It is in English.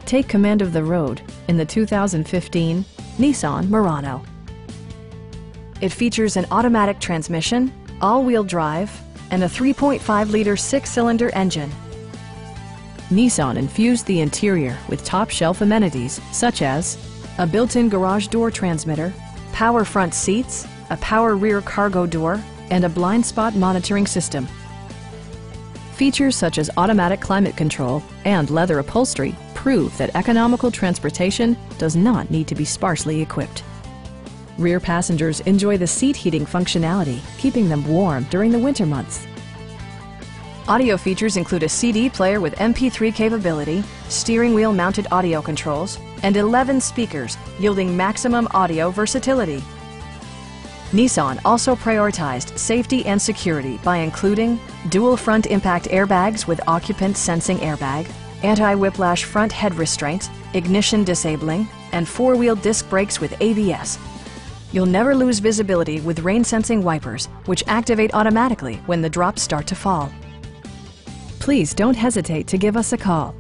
Take command of the road in the 2015 Nissan Murano. It features an automatic transmission, all-wheel drive, and a 3.5-liter six-cylinder engine. Nissan infused the interior with top-shelf amenities such as a built-in garage door transmitter, power front seats, a power rear cargo door, and a blind spot monitoring system. Features such as automatic climate control and leather upholstery prove that economical transportation does not need to be sparsely equipped. Rear passengers enjoy the seat heating functionality, keeping them warm during the winter months. Audio features include a CD player with MP3 capability, steering wheel mounted audio controls, and 11 speakers, yielding maximum audio versatility. Nissan also prioritized safety and security by including dual front impact airbags with occupant sensing airbag, anti-whiplash front head restraints, ignition disabling, and four-wheel disc brakes with ABS. You'll never lose visibility with rain-sensing wipers, which activate automatically when the drops start to fall. Please don't hesitate to give us a call.